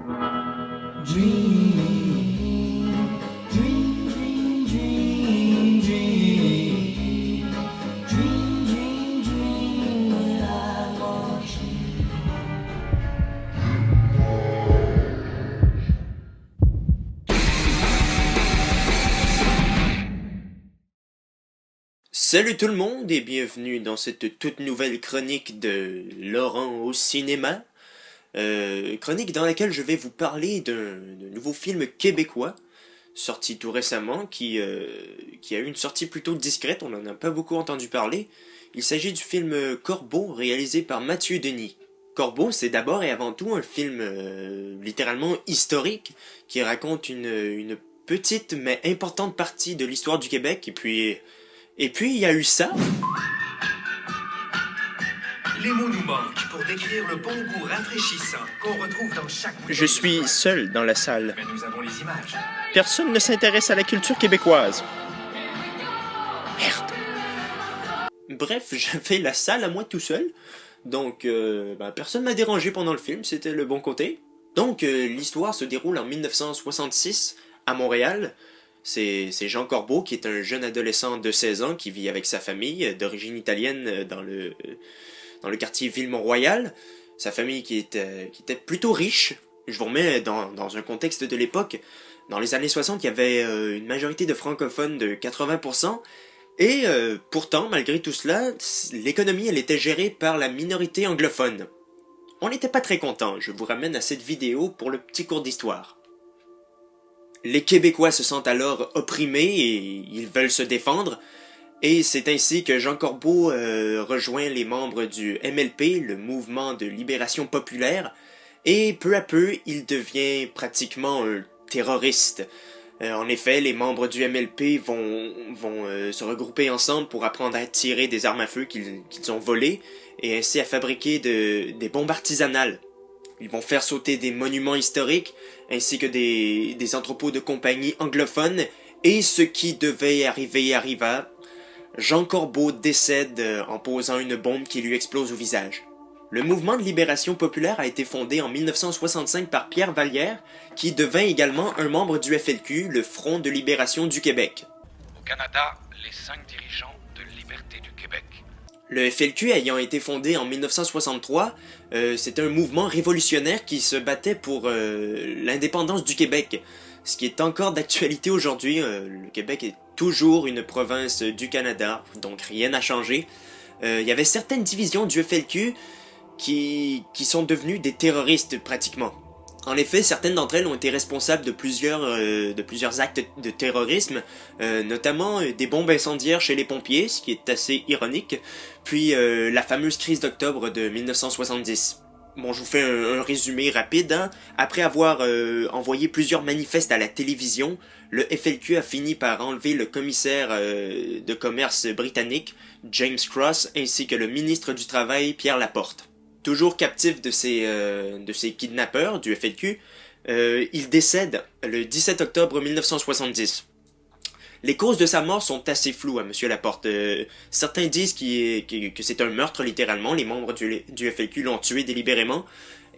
Dream, dream, dream, dream, dream, dream, dream, dream, when I want you. Salut tout le monde et bienvenue dans cette toute nouvelle chronique de Laurent au cinéma. Chronique dans laquelle je vais vous parler d'un nouveau film québécois sorti tout récemment qui a eu une sortie plutôt discrète, on n'en a pas beaucoup entendu parler. Il s'agit du film Corbeau réalisé par Mathieu Denis. Corbeau, c'est d'abord et avant tout un film littéralement historique qui raconte une petite mais importante partie de l'histoire du Québec et puis il y a eu ça. Les mots nous manquent pour décrire le bon goût rafraîchissant qu'on retrouve dans chaque... Je suis seul dans la salle. Mais nous avons les images. Personne ne s'intéresse à la culture québécoise. Merde. Bref, j'avais la salle à moi tout seul. Donc, personne m'a dérangé pendant le film, c'était le bon côté. Donc, l'histoire se déroule en 1966 à Montréal. C'est Jean Corbeau qui est un jeune adolescent de 16 ans qui vit avec sa famille d'origine italienne dans le quartier Ville-Mont-Royal. Sa famille qui était plutôt riche. Je vous remets dans un contexte de l'époque. Dans les années 60, il y avait une majorité de francophones de 80%. Et pourtant, malgré tout cela, l'économie elle était gérée par la minorité anglophone. On n'était pas très contents. Je vous ramène à cette vidéo pour le petit cours d'histoire. Les Québécois se sentent alors opprimés et ils veulent se défendre. Et c'est ainsi que Jean Corbeau rejoint les membres du MLP, le Mouvement de Libération Populaire, et peu à peu, il devient pratiquement un terroriste. En effet, les membres du MLP vont se regrouper ensemble pour apprendre à tirer des armes à feu qu'ils ont volées, et ainsi à fabriquer des bombes artisanales. Ils vont faire sauter des monuments historiques, ainsi que des entrepôts de compagnies anglophones, et ce qui devait arriver arriva. Jean Corbeau décède en posant une bombe qui lui explose au visage. Le mouvement de libération populaire a été fondé en 1965 par Pierre Vallière, qui devint également un membre du FLQ, le Front de libération du Québec. Au Canada, les 5 dirigeants de Liberté du Québec. Le FLQ ayant été fondé en 1963, c'est un mouvement révolutionnaire qui se battait pour l'indépendance du Québec. Ce qui est encore d'actualité aujourd'hui, le Québec est toujours une province du Canada, donc rien n'a changé. Il y avait certaines divisions du FLQ qui sont devenues des terroristes pratiquement. En effet, certaines d'entre elles ont été responsables de plusieurs actes de terrorisme, notamment des bombes incendiaires chez les pompiers, ce qui est assez ironique, puis la fameuse crise d'octobre de 1970. Bon, je vous fais un résumé rapide. Hein. Après avoir envoyé plusieurs manifestes à la télévision, le FLQ a fini par enlever le commissaire de commerce britannique, James Cross, ainsi que le ministre du Travail, Pierre Laporte. Toujours captif de ces kidnappeurs du FLQ, il décède le 17 octobre 1970. Les causes de sa mort sont assez floues à Monsieur Laporte. Certains disent que c'est un meurtre littéralement, les membres du FLQ l'ont tué délibérément,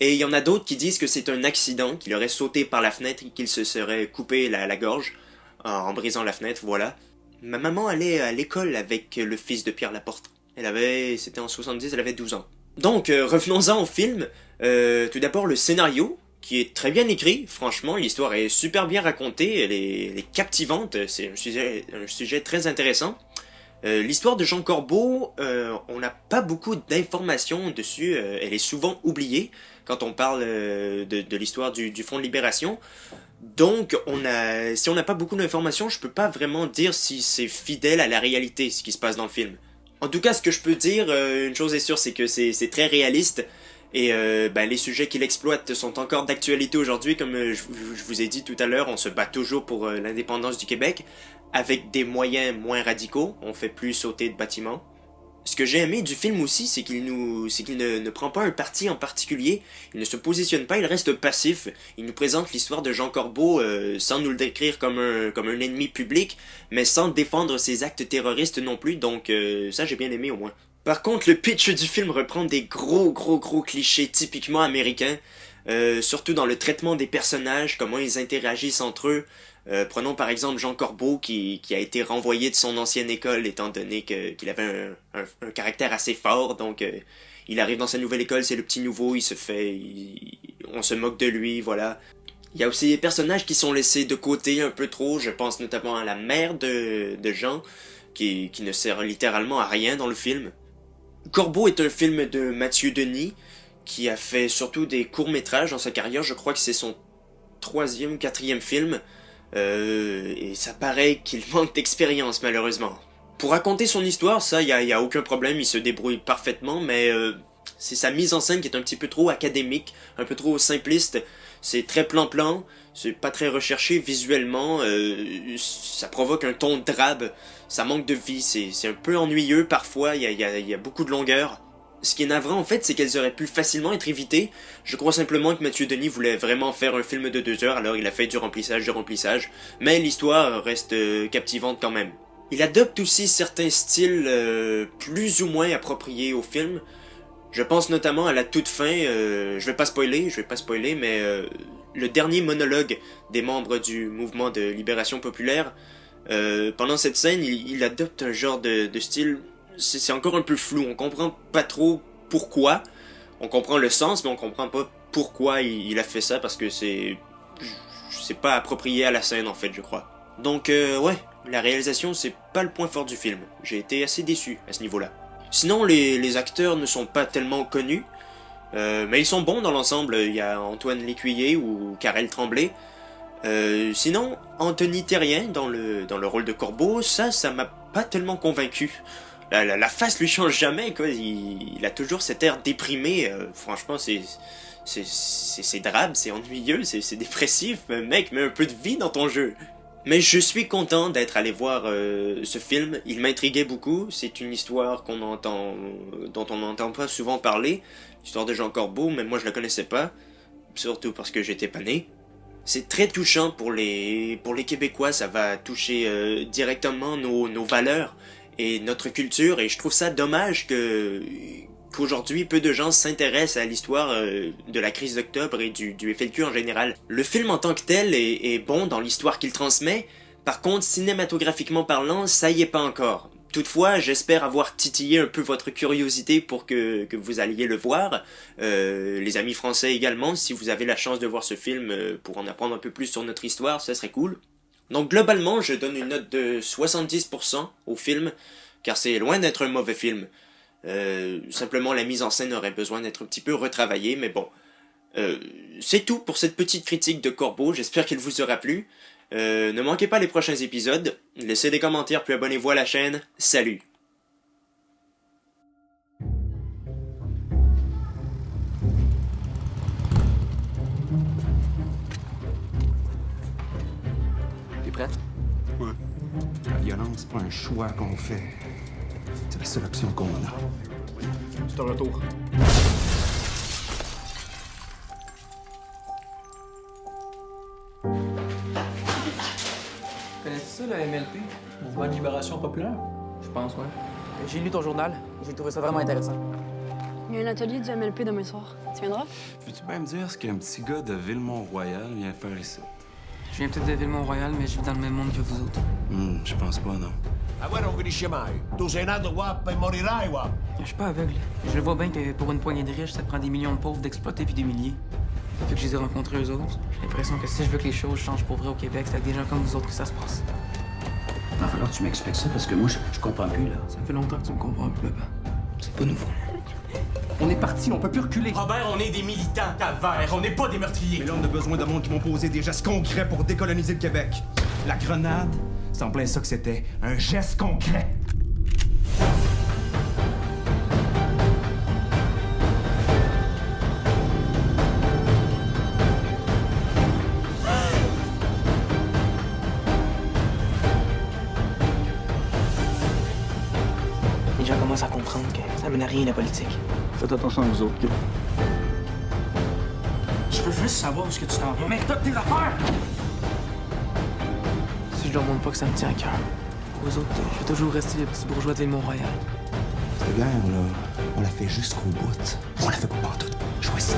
et il y en a d'autres qui disent que c'est un accident, qu'il aurait sauté par la fenêtre et qu'il se serait coupé la gorge en brisant la fenêtre, voilà. Ma maman allait à l'école avec le fils de Pierre Laporte. C'était en 70, elle avait 12 ans. Donc, revenons-en au film. Tout d'abord, le scénario, qui est très bien écrit, franchement, l'histoire est super bien racontée, elle est captivante, c'est un sujet très intéressant. L'histoire de Jean Corbeau, on n'a pas beaucoup d'informations dessus, elle est souvent oubliée quand on parle de l'histoire du Front de Libération. Donc, si on n'a pas beaucoup d'informations, je peux pas vraiment dire si c'est fidèle à la réalité, ce qui se passe dans le film. En tout cas, ce que je peux dire, une chose est sûre, c'est que c'est très réaliste. Et les sujets qu'il exploite sont encore d'actualité aujourd'hui, comme je vous ai dit tout à l'heure, on se bat toujours pour l'indépendance du Québec, avec des moyens moins radicaux, on fait plus sauter de bâtiments. Ce que j'ai aimé du film aussi, c'est qu'il ne prend pas un parti en particulier, il ne se positionne pas, il reste passif, il nous présente l'histoire de Jean Corbeau sans nous le décrire comme un ennemi public, mais sans défendre ses actes terroristes non plus, donc ça j'ai bien aimé au moins. Par contre, le pitch du film reprend des gros clichés typiquement américains. surtout dans le traitement des personnages, comment ils interagissent entre eux. Prenons par exemple Jean Corbeau qui a été renvoyé de son ancienne école étant donné qu'il avait un caractère assez fort, donc il arrive dans sa nouvelle école, c'est le petit nouveau, on se moque de lui, voilà. Il y a aussi des personnages qui sont laissés de côté un peu trop, je pense notamment à la mère de Jean, qui ne sert littéralement à rien dans le film. Corbeau est un film de Mathieu Denis, qui a fait surtout des courts-métrages dans sa carrière, je crois que c'est son 3e ou 4e film, et ça paraît qu'il manque d'expérience malheureusement. Pour raconter son histoire, ça, y a aucun problème, il se débrouille parfaitement, mais c'est sa mise en scène qui est un petit peu trop académique, un peu trop simpliste. C'est très plan-plan, c'est pas très recherché visuellement, ça provoque un ton drabe, ça manque de vie, c'est un peu ennuyeux parfois, il y a beaucoup de longueur. Ce qui est navrant en fait, c'est qu'elles auraient pu facilement être évitées. Je crois simplement que Mathieu Denis voulait vraiment faire un film de 2 heures, alors il a fait du remplissage, mais l'histoire reste captivante quand même. Il adopte aussi certains styles plus ou moins appropriés au film. Je pense notamment à la toute fin, je vais pas spoiler, mais le dernier monologue des membres du mouvement de libération populaire, pendant cette scène, il adopte un genre de style, c'est encore un peu flou, on comprend pas trop pourquoi, on comprend le sens, mais on comprend pas pourquoi il a fait ça, parce que c'est pas approprié à la scène en fait, je crois. Donc ouais, la réalisation c'est pas le point fort du film, j'ai été assez déçu à ce niveau-là. Sinon, les acteurs ne sont pas tellement connus, mais ils sont bons dans l'ensemble. Il y a Antoine Lécuyer ou Karel Tremblay. Sinon, Anthony Thérien dans le rôle de Corbeau, ça m'a pas tellement convaincu. La face lui change jamais, quoi. Il a toujours cet air déprimé. Franchement, c'est drabe, c'est ennuyeux, c'est dépressif. Mec, mets un peu de vie dans ton jeu. Mais je suis content d'être allé voir ce film, il m'intriguait beaucoup, c'est une histoire dont on n'entend pas souvent parler, l'histoire de Jean Corbeau, mais moi je la connaissais pas, surtout parce que j'étais pas né. C'est très touchant pour les Québécois, ça va toucher directement nos valeurs et notre culture, et je trouve ça dommage qu'aujourd'hui peu de gens s'intéressent à l'histoire de la crise d'octobre et du FLQ en général. Le film en tant que tel est bon dans l'histoire qu'il transmet, par contre cinématographiquement parlant, ça y est pas encore. Toutefois, j'espère avoir titillé un peu votre curiosité pour que vous alliez le voir. Les amis français également, si vous avez la chance de voir ce film pour en apprendre un peu plus sur notre histoire, ça serait cool. Donc globalement, je donne une note de 70% au film, car c'est loin d'être un mauvais film. Simplement la mise en scène aurait besoin d'être un petit peu retravaillée, mais bon. C'est tout pour cette petite critique de Corbeau, j'espère qu'elle vous aura plu. Ne manquez pas les prochains épisodes, laissez des commentaires puis abonnez-vous à la chaîne, salut! T'es prête? Ouais. La violence, c'est pas un choix qu'on fait. C'est la seule option qu'on a. C'est un retour. Connais-tu ça, le MLP? Mouvement de libération populaire? Je pense, ouais. J'ai lu ton journal et j'ai trouvé ça vraiment intéressant. Il y a un atelier du MLP demain soir. Tu viendras? Peux-tu bien me dire ce qu'un petit gars de Villemont-Royal vient faire ici? Je viens peut-être de Villemont-Royal, mais je vis dans le même monde que vous autres. Je pense pas, non. La guerra non finisce mai. Tu sei nato qua e morirai qua. Je suis pas aveugle. Je le vois bien que pour une poignée de riches, ça prend des millions de pauvres d'exploiter puis d'humilier. Depuis que je les ai rencontrés eux autres, j'ai l'impression que si je veux que les choses changent pour vrai au Québec, c'est avec des gens comme vous autres que ça se passe. Il va falloir que tu m'expliques ça parce que moi, je comprends plus, là. Ça fait longtemps que tu me comprends plus, papa. C'est pas nouveau. On est parti, on peut plus reculer. Robert, on est des militants Calvaire, on n'est pas des meurtriers. Mais là, on a besoin de monde qui vont poser des gestes concrets pour décoloniser le Québec. La grenade, c'est en plein ça que c'était. Un geste concret. Les gens commencent à comprendre que ça mène à rien, la politique. Faites attention à vous autres, OK? Je veux juste savoir où est-ce que tu t'en vas. Mec, t'as tes affaires! Si je leur montre pas que ça me tient à cœur, aux autres, je vais toujours rester le petit bourgeois de Villemont-Royal. Cette guerre, là, on la fait jusqu'au bout. On la fait pas partout. Choisis